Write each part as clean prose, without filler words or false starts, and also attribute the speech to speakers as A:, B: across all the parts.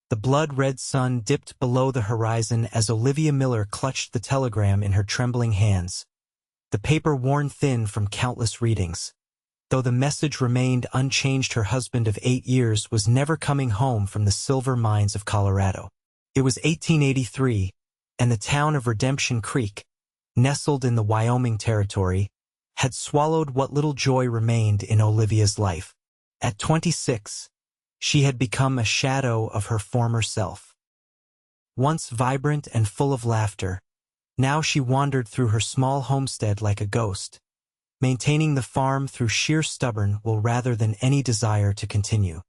A: The blood-red sun dipped below the horizon as Olivia Miller clutched the telegram in her trembling hands, the paper worn thin from countless readings. Though the message remained unchanged, her husband of 8 years was never coming home from the silver mines of Colorado. It was 1883, and the town of Redemption Creek, nestled in the Wyoming territory, had swallowed what little joy remained in Olivia's life. At 26, she had become a shadow of her former self. Once vibrant and full of laughter, now she wandered through her small homestead like a ghost, maintaining the farm through sheer stubborn will rather than any desire to continue.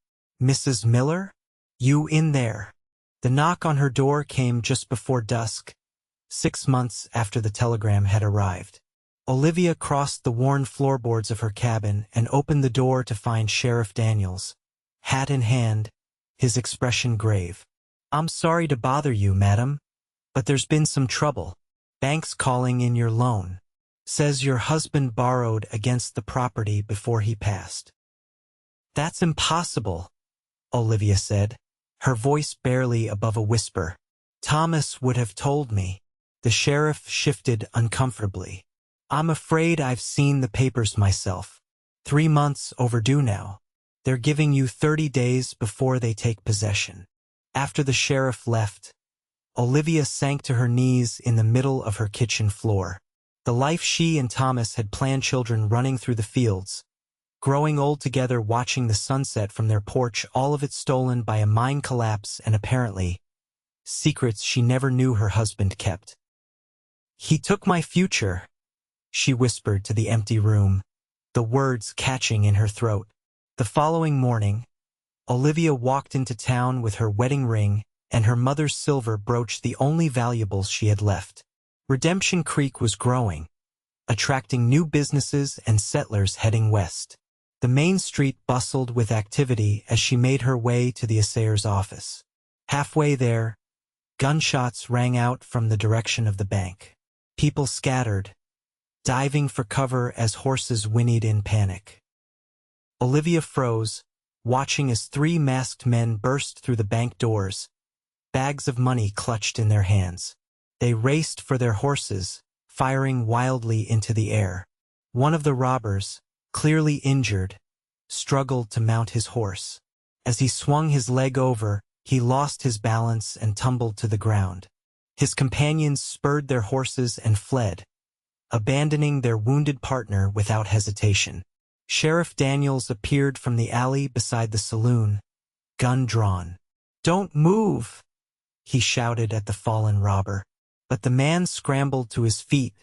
A: "Mrs. Miller? You in there?" The knock on her door came just before dusk, 6 months after the telegram had arrived. Olivia crossed the worn floorboards of her cabin and opened the door to find Sheriff Daniels, hat in hand, his expression grave. "I'm sorry to bother you, madam, but there's been some trouble. Bank's calling in your loan. Says your husband borrowed against the property before he passed." "That's impossible," Olivia said, her voice barely above a whisper. "Thomas would have told me." The sheriff shifted uncomfortably. "I'm afraid I've seen the papers myself. 3 months overdue now. They're giving you 30 days before they take possession." After the sheriff left, Olivia sank to her knees in the middle of her kitchen floor. The life she and Thomas had planned, children running through the fields, growing old together, watching the sunset from their porch, all of it stolen by a mine collapse and apparently secrets she never knew her husband kept. "He took my future," she whispered to the empty room, the words catching in her throat. The following morning, Olivia walked into town with her wedding ring and her mother's silver brooch, the only valuables she had left. Redemption Creek was growing, attracting new businesses and settlers heading west. The main street bustled with activity as she made her way to the assayer's office. Halfway there, gunshots rang out from the direction of the bank. People scattered, diving for cover as horses whinnied in panic. Olivia froze, watching as 3 masked men burst through the bank doors, bags of money clutched in their hands. They raced for their horses, firing wildly into the air. One of the robbers, clearly injured, struggled to mount his horse. As he swung his leg over, he lost his balance and tumbled to the ground. His companions spurred their horses and fled, abandoning their wounded partner without hesitation. Sheriff Daniels appeared from the alley beside the saloon, gun drawn. "Don't move!" he shouted at the fallen robber. But the man scrambled to his feet,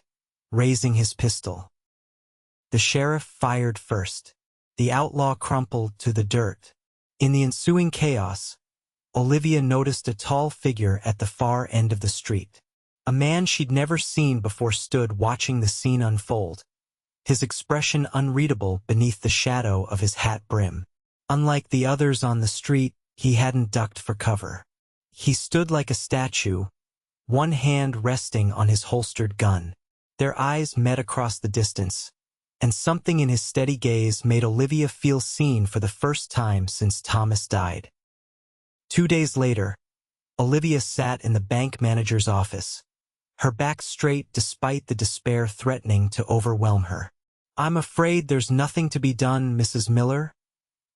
A: raising his pistol. The sheriff fired first. The outlaw crumpled to the dirt. In the ensuing chaos, Olivia noticed a tall figure at the far end of the street. A man she'd never seen before stood watching the scene unfold, his expression unreadable beneath the shadow of his hat brim. Unlike the others on the street, he hadn't ducked for cover. He stood like a statue, one hand resting on his holstered gun. Their eyes met across the distance, and something in his steady gaze made Olivia feel seen for the first time since Thomas died. 2 days later, Olivia sat in the bank manager's office, her back straight despite the despair threatening to overwhelm her. "I'm afraid there's nothing to be done, Mrs. Miller,"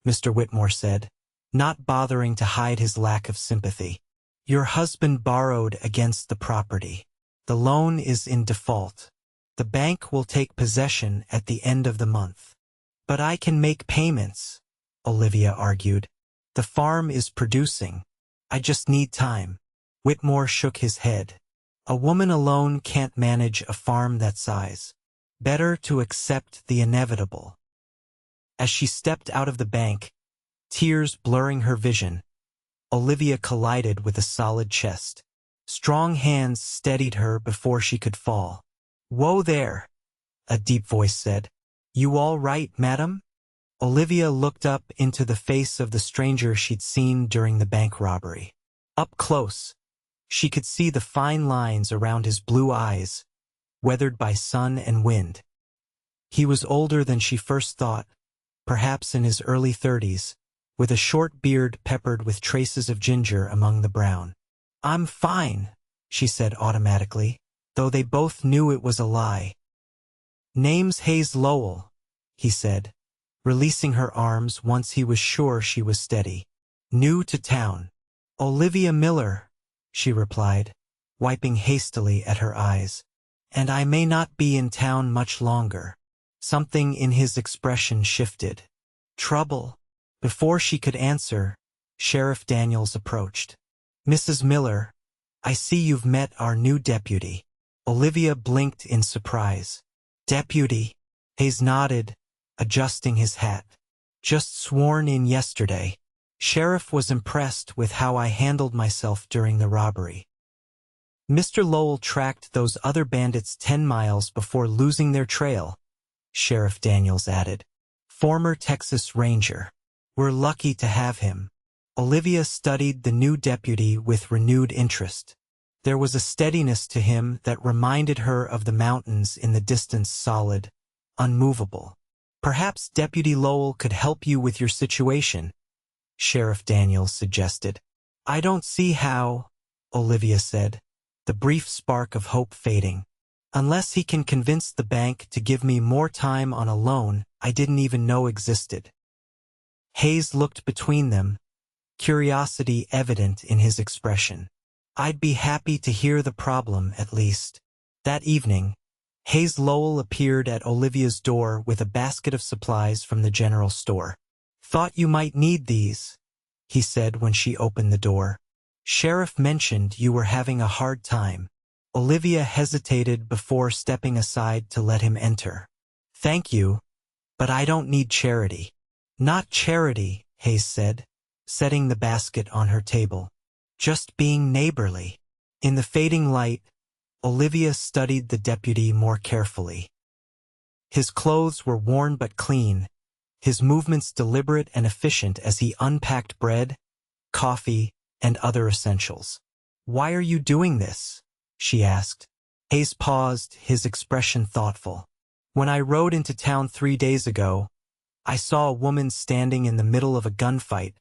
A: Mr. Whitmore said, not bothering to hide his lack of sympathy. "Your husband borrowed against the property. The loan is in default. The bank will take possession at the end of the month." "But I can make payments," Olivia argued. "The farm is producing. I just need time." Whitmore shook his head. "A woman alone can't manage a farm that size. Better to accept the inevitable." As she stepped out of the bank, tears blurring her vision, Olivia collided with a solid chest. Strong hands steadied her before she could fall. "Whoa there," a deep voice said. "You all right, madam?" Olivia looked up into the face of the stranger she'd seen during the bank robbery. Up close, she could see the fine lines around his blue eyes, weathered by sun and wind. He was older than she first thought, perhaps in his early 30s, with a short beard peppered with traces of ginger among the brown. "I'm fine," she said automatically, though they both knew it was a lie. "Name's Hayes Lowell," he said, releasing her arms once he was sure she was steady. "New to town." "Olivia Miller," she replied, wiping hastily at her eyes. "And I may not be in town much longer." Something in his expression shifted. "Trouble?" Before she could answer, Sheriff Daniels approached. "Mrs. Miller, I see you've met our new deputy." Olivia blinked in surprise. "Deputy?" Hayes nodded, adjusting his hat. "Just sworn in yesterday." Sheriff was impressed with how I handled myself during the robbery. Mr. Lowell tracked those other bandits 10 miles before losing their trail, Sheriff Daniels added. "Former Texas Ranger. We're lucky to have him." Olivia studied the new deputy with renewed interest. There was a steadiness to him that reminded her of the mountains in the distance, solid, unmovable. "Perhaps Deputy Lowell could help you with your situation," Sheriff Daniels suggested. "I don't see how," Olivia said, the brief spark of hope fading. "Unless he can convince the bank to give me more time on a loan I didn't even know existed." Hayes looked between them, curiosity evident in his expression. "I'd be happy to hear the problem, at least." That evening, Hayes Lowell appeared at Olivia's door with a basket of supplies from the general store. "Thought you might need these," he said when she opened the door. "Sheriff mentioned you were having a hard time." Olivia hesitated before stepping aside to let him enter. "Thank you, but I don't need charity." "Not charity," Hayes said, setting the basket on her table. "Just being neighborly." In the fading light, Olivia studied the deputy more carefully. His clothes were worn but clean, his movements deliberate and efficient as he unpacked bread, coffee, and other essentials. "Why are you doing this?" she asked. Hayes paused, his expression thoughtful. "When I rode into town 3 days ago, I saw a woman standing in the middle of a gunfight,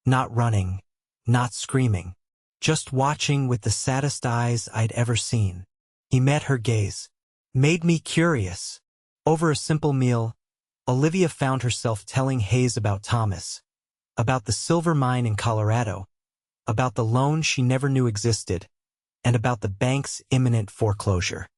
A: not running, not screaming, just watching with the saddest eyes I'd ever seen." He met her gaze. "Made me curious." Over a simple meal, Olivia found herself telling Hayes about Thomas, about the silver mine in Colorado, about the loan she never knew existed, and about the bank's imminent foreclosure.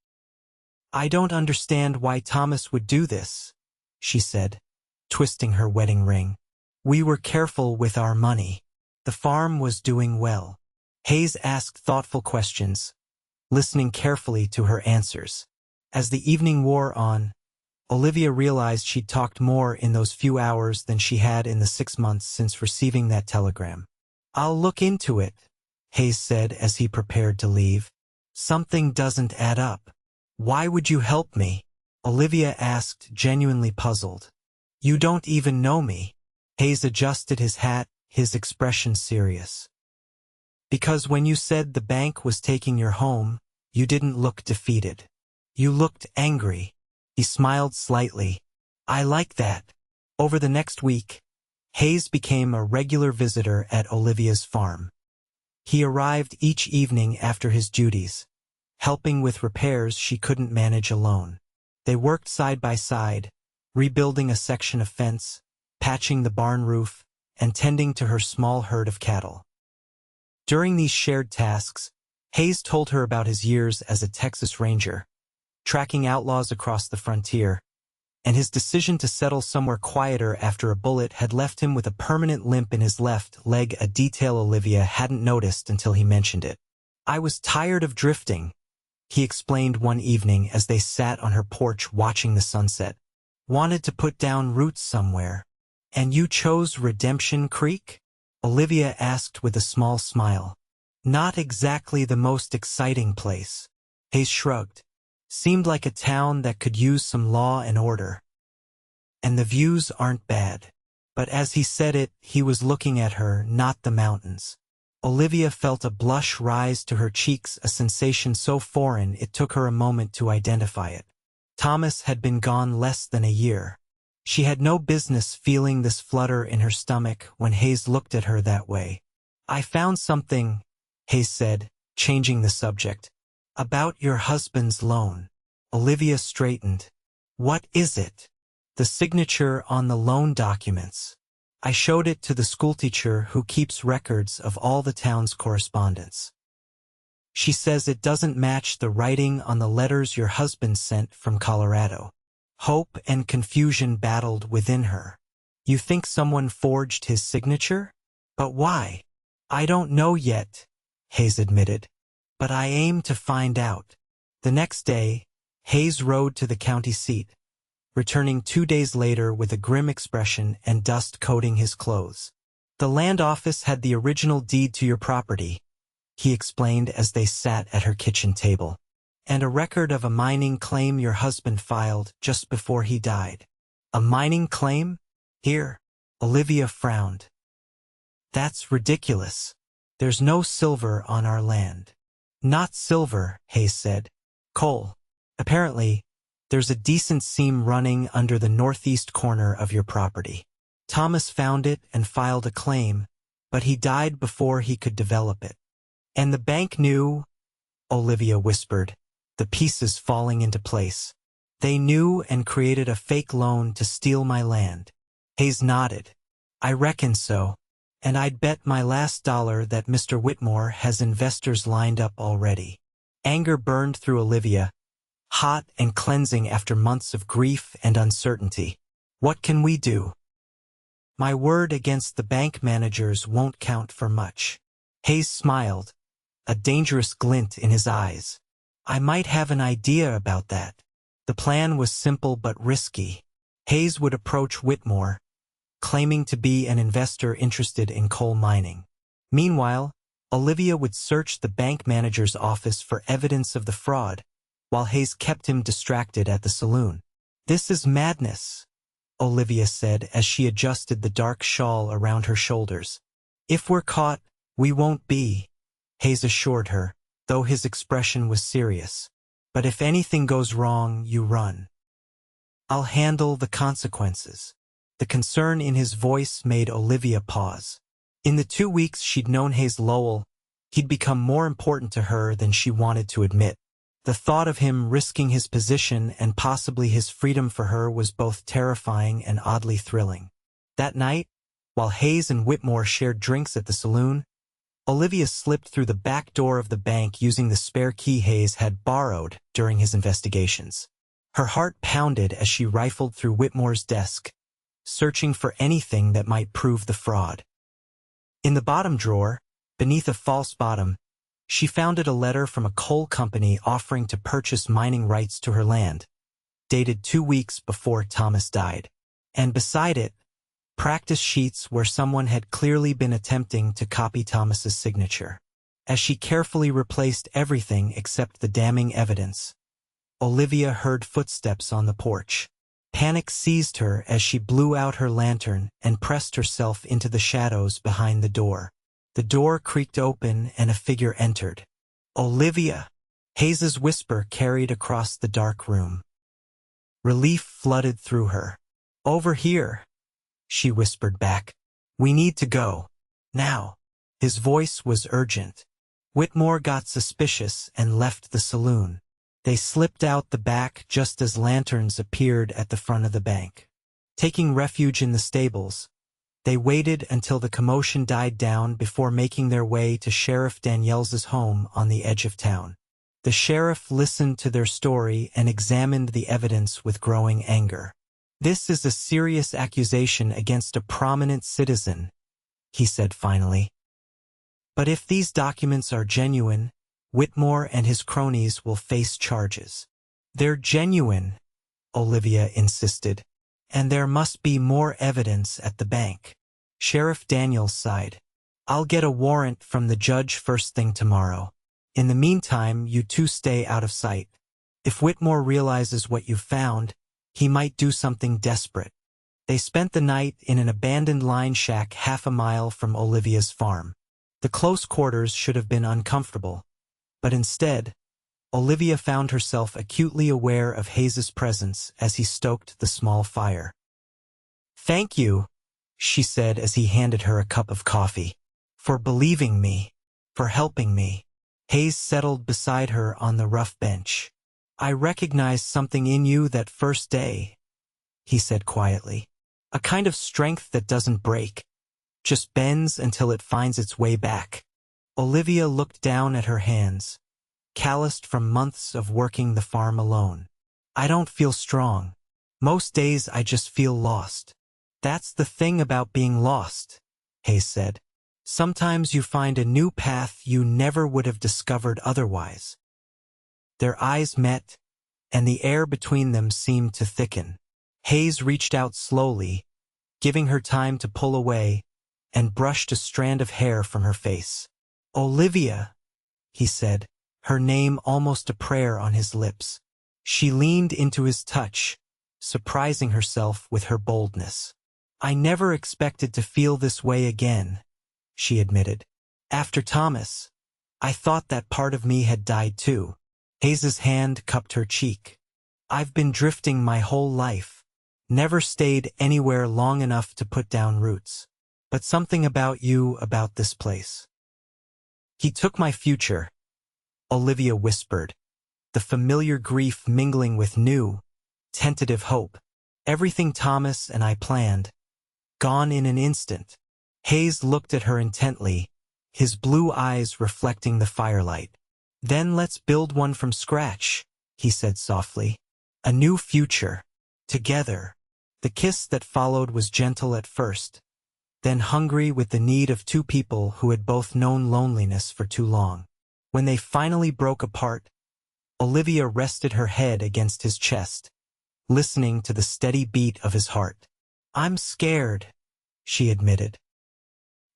A: "I don't understand why Thomas would do this," she said, twisting her wedding ring. "We were careful with our money. The farm was doing well." Hayes asked thoughtful questions, listening carefully to her answers. As the evening wore on, Olivia realized she'd talked more in those few hours than she had in the 6 months since receiving that telegram. "I'll look into it," Hayes said as he prepared to leave. "Something doesn't add up." "Why would you help me?" Olivia asked, genuinely puzzled. "You don't even know me." Hayes adjusted his hat, his expression serious. "Because when you said the bank was taking your home, you didn't look defeated. You looked angry." He smiled slightly. "I like that." Over the next week, Hayes became a regular visitor at Olivia's farm. He arrived each evening after his duties, helping with repairs she couldn't manage alone. They worked side by side, rebuilding a section of fence, patching the barn roof, and tending to her small herd of cattle. During these shared tasks, Hayes told her about his years as a Texas Ranger, tracking outlaws across the frontier, and his decision to settle somewhere quieter after a bullet had left him with a permanent limp in his left leg, a detail Olivia hadn't noticed until he mentioned it. "I was tired of drifting," he explained one evening as they sat on her porch watching the sunset. "Wanted to put down roots somewhere." "And you chose Redemption Creek?" Olivia asked with a small smile. "Not exactly the most exciting place." Hayes shrugged. "Seemed like a town that could use some law and order. And the views aren't bad." But as he said it, he was looking at her, not the mountains. Olivia felt a blush rise to her cheeks, a sensation so foreign it took her a moment to identify it. Thomas had been gone less than a year. She had no business feeling this flutter in her stomach when Hayes looked at her that way. "I found something," Hayes said, changing the subject. "About your husband's loan." Olivia straightened. "What is it?" "The signature on the loan documents. I showed it to the schoolteacher who keeps records of all the town's correspondence. She says it doesn't match the writing on the letters your husband sent from Colorado." Hope and confusion battled within her. "You think someone forged his signature? But why?" "I don't know yet," Hayes admitted. "But I aim to find out." The next day, Hayes rode to the county seat, returning 2 days later with a grim expression and dust coating his clothes. "The land office had the original deed to your property," he explained as they sat at her kitchen table, "and a record of a mining claim your husband filed just before he died." "A mining claim? Here?" Olivia frowned. "That's ridiculous. There's no silver on our land." "Not silver," Hayes said. "Coal. Apparently, there's a decent seam running under the northeast corner of your property. Thomas found it and filed a claim, but he died before he could develop it. And the bank knew," Olivia whispered, the pieces falling into place. "They knew and created a fake loan to steal my land." Hayes nodded. "I reckon so. And I'd bet my last dollar that Mr. Whitmore has investors lined up already." Anger burned through Olivia, hot and cleansing after months of grief and uncertainty. "What can we do?" "My word against the bank managers won't count for much." Hayes smiled, a dangerous glint in his eyes. "I might have an idea about that." The plan was simple but risky. Hayes would approach Whitmore, claiming to be an investor interested in coal mining. Meanwhile, Olivia would search the bank manager's office for evidence of the fraud, while Hayes kept him distracted at the saloon. "This is madness," Olivia said as she adjusted the dark shawl around her shoulders. "If we're caught, we won't be," Hayes assured her, though his expression was serious. "But if anything goes wrong, you run. I'll handle the consequences." The concern in his voice made Olivia pause. In the 2 weeks she'd known Hayes Lowell, he'd become more important to her than she wanted to admit. The thought of him risking his position and possibly his freedom for her was both terrifying and oddly thrilling. That night, while Hayes and Whitmore shared drinks at the saloon, Olivia slipped through the back door of the bank using the spare key Hayes had borrowed during his investigations. Her heart pounded as she rifled through Whitmore's desk, searching for anything that might prove the fraud. In the bottom drawer, beneath a false bottom, she found a letter from a coal company offering to purchase mining rights to her land, dated 2 weeks before Thomas died. And beside it, practice sheets where someone had clearly been attempting to copy Thomas's signature. As she carefully replaced everything except the damning evidence, Olivia heard footsteps on the porch. Panic seized her as she blew out her lantern and pressed herself into the shadows behind the door. The door creaked open and a figure entered. "Olivia!" Hayes's whisper carried across the dark room. Relief flooded through her. "Over here," she whispered back. "We need to go. Now." His voice was urgent. Whitmore got suspicious and left the saloon. They slipped out the back just as lanterns appeared at the front of the bank. Taking refuge in the stables, they waited until the commotion died down before making their way to Sheriff Daniels's home on the edge of town. The sheriff listened to their story and examined the evidence with growing anger. "This is a serious accusation against a prominent citizen," he said finally. "But if these documents are genuine, Whitmore and his cronies will face charges." "They're genuine," Olivia insisted, "and there must be more evidence at the bank." Sheriff Daniels sighed. "I'll get a warrant from the judge first thing tomorrow. In the meantime, you two stay out of sight. If Whitmore realizes what you've found, he might do something desperate." They spent the night in an abandoned line shack half a mile from Olivia's farm. The close quarters should have been uncomfortable, but instead, Olivia found herself acutely aware of Hayes's presence as he stoked the small fire. "Thank you," she said as he handed her a cup of coffee. "For believing me, for helping me." Hayes settled beside her on the rough bench. "I recognized something in you that first day," he said quietly. "A kind of strength that doesn't break, just bends until it finds its way back." Olivia looked down at her hands, calloused from months of working the farm alone. "I don't feel strong. Most days I just feel lost." "That's the thing about being lost," Hayes said. "Sometimes you find a new path you never would have discovered otherwise." Their eyes met, and the air between them seemed to thicken. Hayes reached out slowly, giving her time to pull away, and brushed a strand of hair from her face. "Olivia," he said, her name almost a prayer on his lips. She leaned into his touch, surprising herself with her boldness. "I never expected to feel this way again," she admitted. "After Thomas, I thought that part of me had died too." Hayes's hand cupped her cheek. "I've been drifting my whole life, never stayed anywhere long enough to put down roots. But something about you, about this place." "He took my future," Olivia whispered, the familiar grief mingling with new, tentative hope. "Everything Thomas and I planned, gone in an instant." Hayes looked at her intently, his blue eyes reflecting the firelight. "Then let's build one from scratch," he said softly. "A new future. Together." The kiss that followed was gentle at first, then hungry with the need of two people who had both known loneliness for too long. When they finally broke apart, Olivia rested her head against his chest, listening to the steady beat of his heart. "I'm scared," she admitted.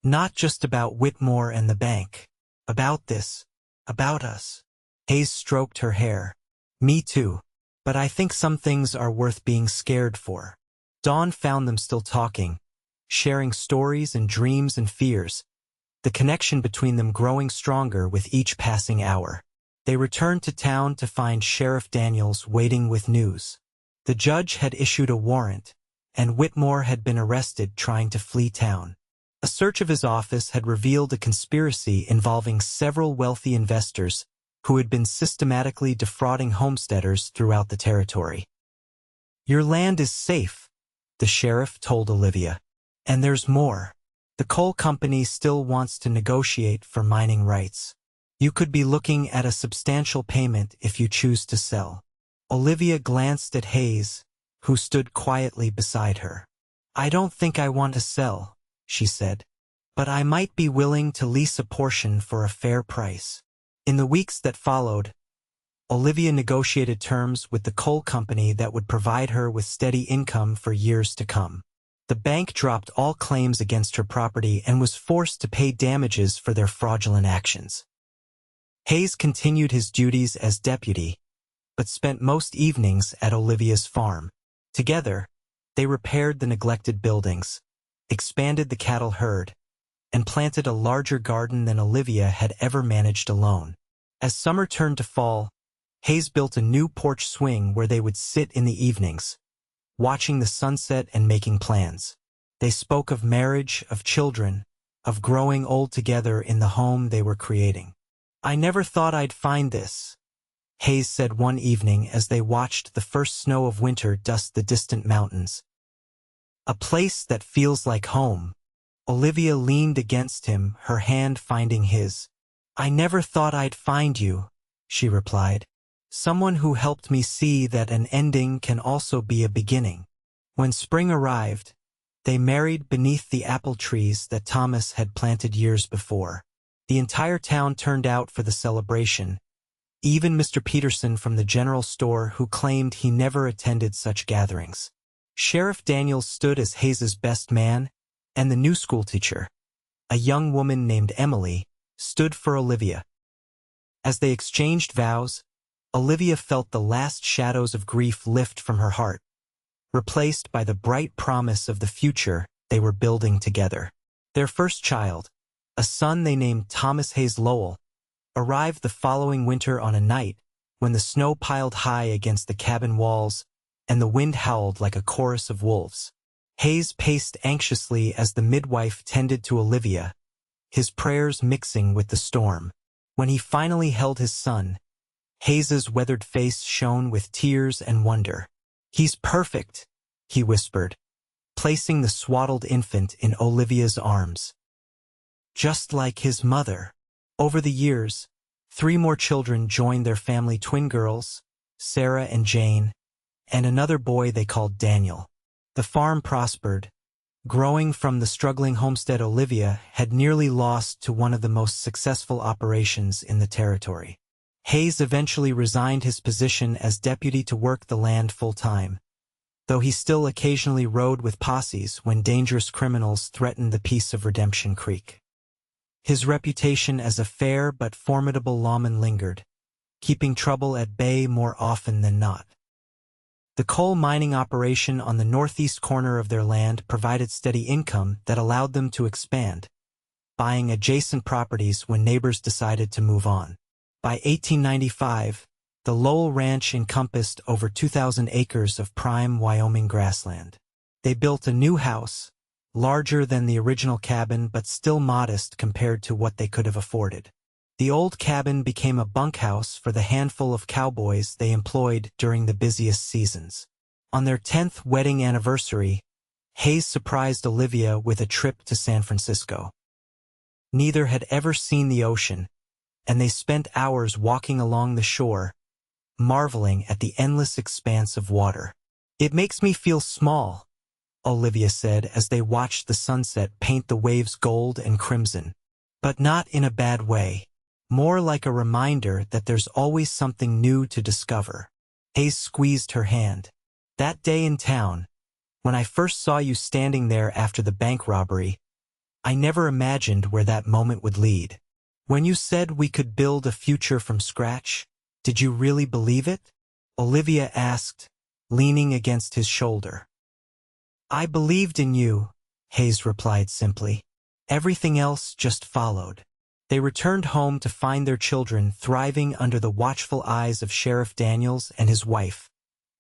A: "Not just about Whitmore and the bank. About this. About us." Hayes stroked her hair. "Me too. But I think some things are worth being scared for." Dawn found them still talking, sharing stories and dreams and fears, the connection between them growing stronger with each passing hour. They returned to town to find Sheriff Daniels waiting with news. The judge had issued a warrant, and Whitmore had been arrested trying to flee town. A search of his office had revealed a conspiracy involving several wealthy investors who had been systematically defrauding homesteaders throughout the territory. "Your land is safe," the sheriff told Olivia. "And there's more. The coal company still wants to negotiate for mining rights. You could be looking at a substantial payment if you choose to sell." Olivia glanced at Hayes, who stood quietly beside her. "I don't think I want to sell," she said. "But I might be willing to lease a portion for a fair price." In the weeks that followed, Olivia negotiated terms with the coal company that would provide her with steady income for years to come. The bank dropped all claims against her property and was forced to pay damages for their fraudulent actions. Hayes continued his duties as deputy, but spent most evenings at Olivia's farm. Together, they repaired the neglected buildings, expanded the cattle herd, and planted a larger garden than Olivia had ever managed alone. As summer turned to fall, Hayes built a new porch swing where they would sit in the evenings, watching the sunset and making plans. They spoke of marriage, of children, of growing old together in the home they were creating. "I never thought I'd find this," Hayes said one evening as they watched the first snow of winter dust the distant mountains. "A place that feels like home." Olivia leaned against him, her hand finding his. "I never thought I'd find you," she replied. "Someone who helped me see that an ending can also be a beginning." When spring arrived, they married beneath the apple trees that Thomas had planted years before. The entire town turned out for the celebration, even Mr. Peterson from the general store, who claimed he never attended such gatherings. Sheriff Daniels stood as Hayes's best man, and the new schoolteacher, a young woman named Emily, stood for Olivia. As they exchanged vows, Olivia felt the last shadows of grief lift from her heart, replaced by the bright promise of the future they were building together. Their first child, a son they named Thomas Hayes Lowell, arrived the following winter on a night when the snow piled high against the cabin walls and the wind howled like a chorus of wolves. Hayes paced anxiously as the midwife tended to Olivia, his prayers mixing with the storm. When he finally held his son, Hayes's weathered face shone with tears and wonder. "He's perfect," he whispered, placing the swaddled infant in Olivia's arms. "Just like his mother." Over the years, 3 more children joined their family: twin girls, Sarah and Jane, and another boy they called Daniel. The farm prospered, growing from the struggling homestead Olivia had nearly lost to one of the most successful operations in the territory. Hayes eventually resigned his position as deputy to work the land full-time, though he still occasionally rode with posses when dangerous criminals threatened the peace of Redemption Creek. His reputation as a fair but formidable lawman lingered, keeping trouble at bay more often than not. The coal mining operation on the northeast corner of their land provided steady income that allowed them to expand, buying adjacent properties when neighbors decided to move on. By 1895, the Lowell Ranch encompassed over 2,000 acres of prime Wyoming grassland. They built a new house, larger than the original cabin but still modest compared to what they could have afforded. The old cabin became a bunkhouse for the handful of cowboys they employed during the busiest seasons. On their 10th wedding anniversary, Hayes surprised Olivia with a trip to San Francisco. Neither had ever seen the ocean, and they spent hours walking along the shore, marveling at the endless expanse of water. "It makes me feel small," Olivia said as they watched the sunset paint the waves gold and crimson. "But not in a bad way. More like a reminder that there's always something new to discover." Hayes squeezed her hand. "That day in town, when I first saw you standing there after the bank robbery, I never imagined where that moment would lead. When you said we could build a future from scratch, did you really believe it?" Olivia asked, leaning against his shoulder. "I believed in you," Hayes replied simply. "Everything else just followed." They returned home to find their children thriving under the watchful eyes of Sheriff Daniels and his wife,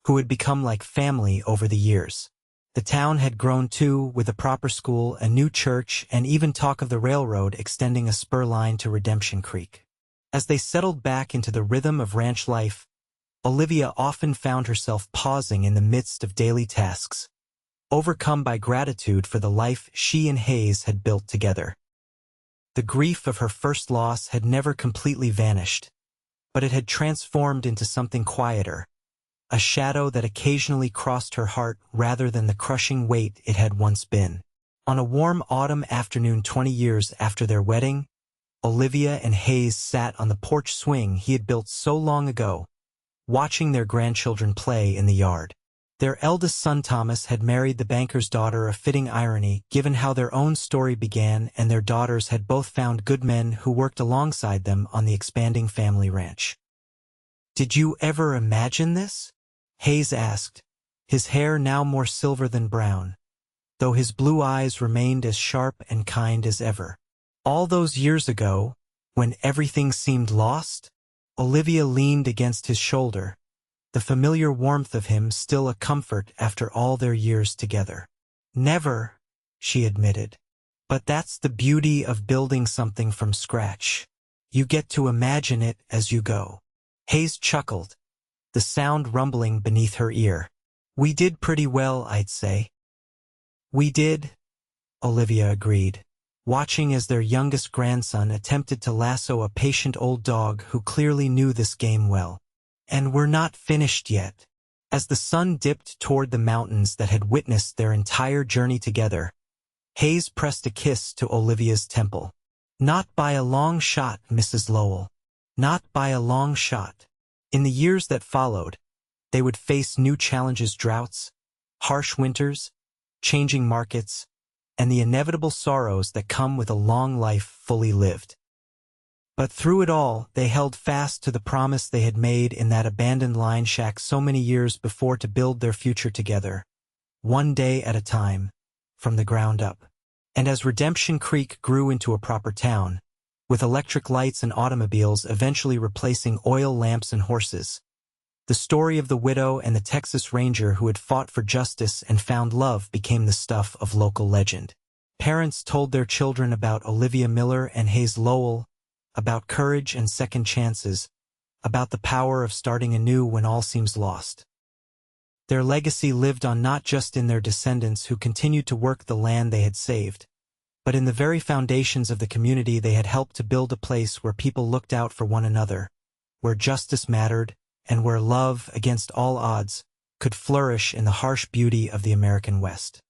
A: who had become like family over the years. The town had grown too, with a proper school, a new church, and even talk of the railroad extending a spur line to Redemption Creek. As they settled back into the rhythm of ranch life, Olivia often found herself pausing in the midst of daily tasks, overcome by gratitude for the life she and Hayes had built together. The grief of her first loss had never completely vanished, but it had transformed into something quieter, a shadow that occasionally crossed her heart rather than the crushing weight it had once been. On a warm autumn afternoon 20 years after their wedding, Olivia and Hayes sat on the porch swing he had built so long ago, watching their grandchildren play in the yard. Their eldest son Thomas had married the banker's daughter, a fitting irony given how their own story began, and their daughters had both found good men who worked alongside them on the expanding family ranch. "Did you ever imagine this?" Hayes asked, his hair now more silver than brown, though his blue eyes remained as sharp and kind as ever. "All those years ago, when everything seemed lost?" Olivia leaned against his shoulder, the familiar warmth of him still a comfort after all their years together. "Never," she admitted. "But that's the beauty of building something from scratch. You get to imagine it as you go." Hayes chuckled, the sound rumbling beneath her ear. "We did pretty well, I'd say." "We did," Olivia agreed, watching as their youngest grandson attempted to lasso a patient old dog who clearly knew this game well. "And we're not finished yet." As the sun dipped toward the mountains that had witnessed their entire journey together, Hayes pressed a kiss to Olivia's temple. "Not by a long shot, Mrs. Lowell. Not by a long shot." In the years that followed, they would face new challenges: droughts, harsh winters, changing markets, and the inevitable sorrows that come with a long life fully lived. But through it all, they held fast to the promise they had made in that abandoned line shack so many years before to build their future together, one day at a time, from the ground up. And as Redemption Creek grew into a proper town, with electric lights and automobiles eventually replacing oil lamps and horses, The story of the widow and the Texas Ranger who had fought for justice and found love became the stuff of local legend. Parents told their children about Olivia Miller and Hayes Lowell, about courage and second chances, about the power of starting anew when all seems lost. Their legacy lived on not just in their descendants who continued to work the land they had saved, but in the very foundations of the community they had helped to build, a place where people looked out for one another, where justice mattered, and where love, against all odds, could flourish in the harsh beauty of the American West.